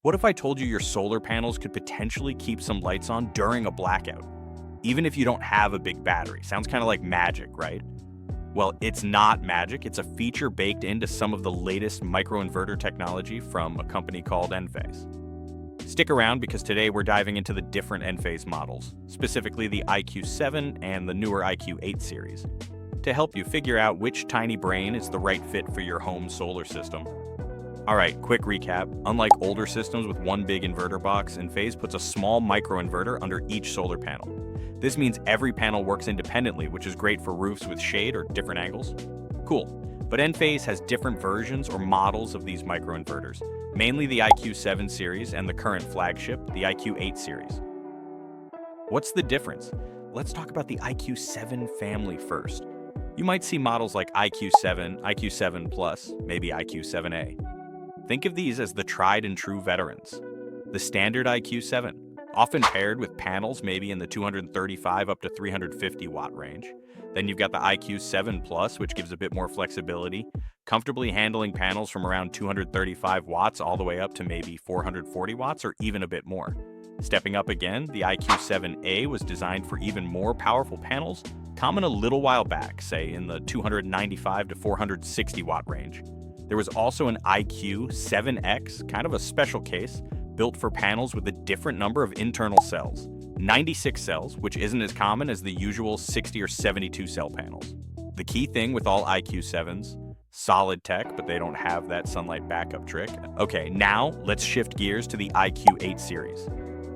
What if I told you your solar panels could potentially keep some lights on during a blackout, even if you don't have a big battery? Sounds kind of like magic, right? Well, it's not magic. It's a feature baked into some of the latest microinverter technology from a company called Enphase. Stick around because today we're diving into the different Enphase models, specifically the IQ7 and the newer IQ8 series, to help you figure out which tiny brain is the right fit for your home solar system. Alright, quick recap. Unlike older systems with one big inverter box, Enphase puts a small microinverter under each solar panel. This means every panel works independently, which is great for roofs with shade or different angles. Cool. But Enphase has different versions or models of these microinverters, mainly the IQ7 series and the current flagship, the IQ8 series. What's the difference? Let's talk about the IQ7 family first. You might see models like IQ7, IQ7 Plus, maybe IQ7A. Think of these as the tried and true veterans. The standard IQ7, often paired with panels maybe in the 235 up to 350 watt range. Then you've got the IQ7 Plus, which gives a bit more flexibility, comfortably handling panels from around 235 watts all the way up to maybe 440 watts or even a bit more. Stepping up again, the IQ7A was designed for even more powerful panels, common a little while back, say in the 295 to 460 watt range. There was also an IQ7X, kind of a special case, built for panels with a different number of internal cells, 96 cells, which isn't as common as the usual 60 or 72 cell panels. The key thing with all IQ7s, solid tech, but they don't have that sunlight backup trick. Okay, now let's shift gears to the IQ8 series.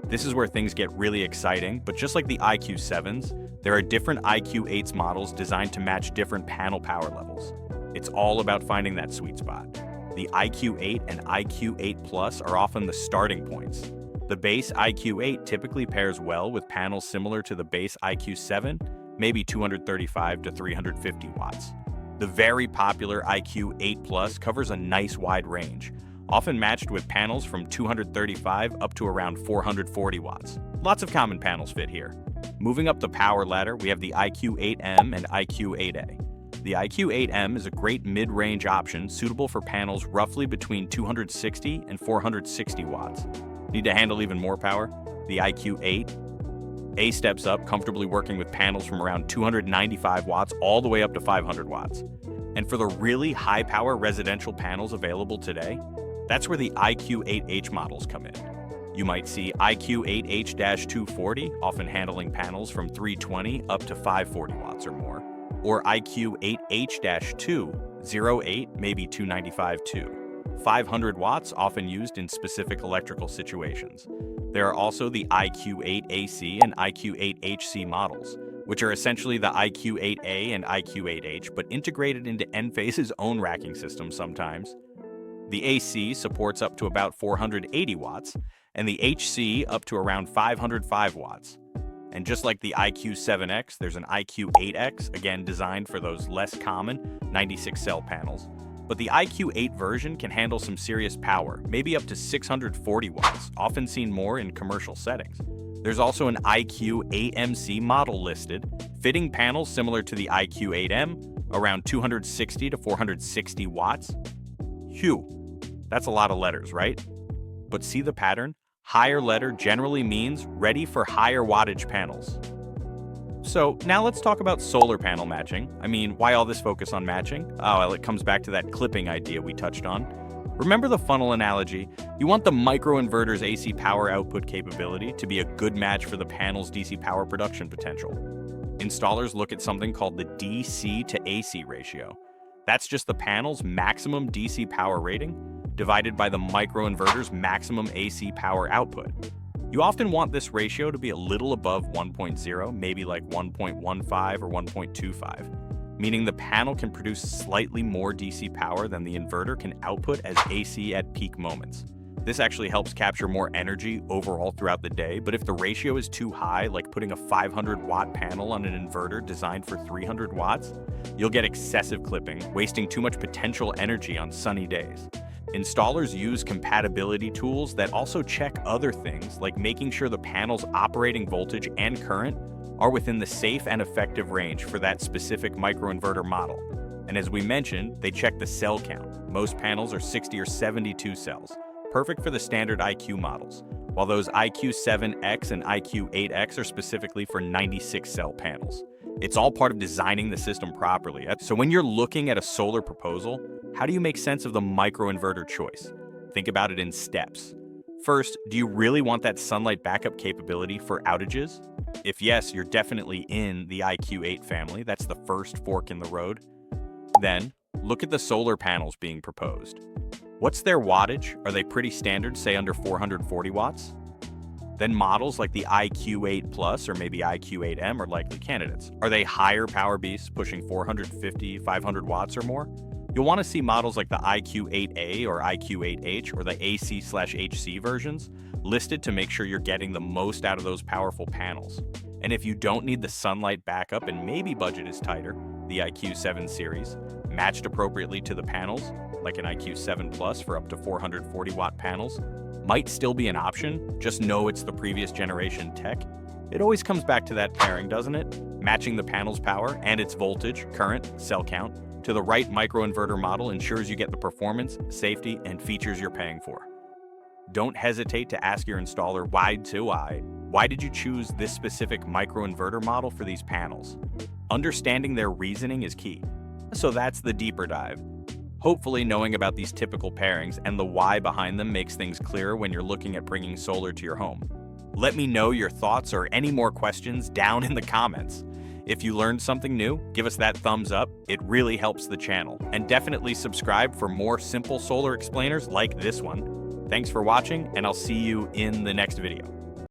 This is where things get really exciting, but just like the IQ7s, there are different IQ8s models designed to match different panel power levels. It's all about finding that sweet spot. The IQ8 and IQ8 Plus are often the starting points. The base IQ8 typically pairs well with panels similar to the base IQ7, maybe 235 to 350 watts. The very popular IQ8 Plus covers a nice wide range, often matched with panels from 235 up to around 440 watts. Lots of common panels fit here. Moving up the power ladder, we have the IQ8M and IQ8A. The IQ8M is a great mid-range option suitable for panels roughly between 260 and 460 watts. Need to handle even more power? The IQ8A steps up, comfortably working with panels from around 295 watts all the way up to 500 watts. And for the really high-power residential panels available today, that's where the IQ8H models come in. You might see IQ8H-240, often handling panels from 320 up to 540 watts or more, or IQ8H-208, maybe 295 too. 500 watts, often used in specific electrical situations. There are also the IQ8AC and IQ8HC models, which are essentially the IQ8A and IQ8H, but integrated into Enphase's own racking system sometimes. The AC supports up to about 480 watts, and the HC up to around 505 watts. And just like the IQ7X, there's an IQ8X, again designed for those less common 96 cell panels. But the IQ8 version can handle some serious power, maybe up to 640 watts, often seen more in commercial settings. There's also an IQ8MC model listed, fitting panels similar to the IQ8M, around 260 to 460 watts. Phew, that's a lot of letters, right? But see the pattern? Higher letter generally means ready for higher wattage panels. So now let's talk about solar panel matching. I mean, why all this focus on matching? Oh, well, it comes back to that clipping idea we touched on. Remember the funnel analogy? You want the microinverter's AC power output capability to be a good match for the panel's DC power production potential. Installers look at something called the DC to AC ratio. That's just the panel's maximum DC power rating divided by the microinverter's maximum AC power output. You often want this ratio to be a little above 1.0, maybe like 1.15 or 1.25, meaning the panel can produce slightly more DC power than the inverter can output as AC at peak moments. This actually helps capture more energy overall throughout the day, but if the ratio is too high, like putting a 500 watt panel on an inverter designed for 300 watts, you'll get excessive clipping, wasting too much potential energy on sunny days. Installers use compatibility tools that also check other things, like making sure the panel's operating voltage and current are within the safe and effective range for that specific microinverter model. And as we mentioned, they check the cell count. Most panels are 60 or 72 cells, perfect for the standard IQ models, while those IQ7X and IQ8X are specifically for 96-cell panels. It's all part of designing the system properly. So when you're looking at a solar proposal, how do you make sense of the microinverter choice? Think about it in steps. First, do you really want that sunlight backup capability for outages? If yes, you're definitely in the IQ8 family. That's the first fork in the road. Then, look at the solar panels being proposed. What's their wattage? Are they pretty standard, say under 440 watts? Then models like the IQ8 Plus or maybe IQ8M are likely candidates. Are they higher power beasts, pushing 450, 500 watts or more? You'll want to see models like the IQ8A or IQ8H or the AC/HC versions listed to make sure you're getting the most out of those powerful panels. And if you don't need the sunlight backup and maybe budget is tighter, the IQ7 series, matched appropriately to the panels, like an IQ7 Plus for up to 440 watt panels, might still be an option. Just know it's the previous generation tech. It always comes back to that pairing, doesn't it? Matching the panel's power and its voltage, current, cell count to the right microinverter model ensures you get the performance, safety, and features you're paying for. Don't hesitate to ask your installer why did you choose this specific microinverter model for these panels? Understanding their reasoning is key. So that's the deeper dive. Hopefully knowing about these typical pairings and the why behind them makes things clearer when you're looking at bringing solar to your home. Let me know your thoughts or any more questions down in the comments. If you learned something new, give us that thumbs up. It really helps the channel. And definitely subscribe for more simple solar explainers like this one. Thanks for watching, and I'll see you in the next video.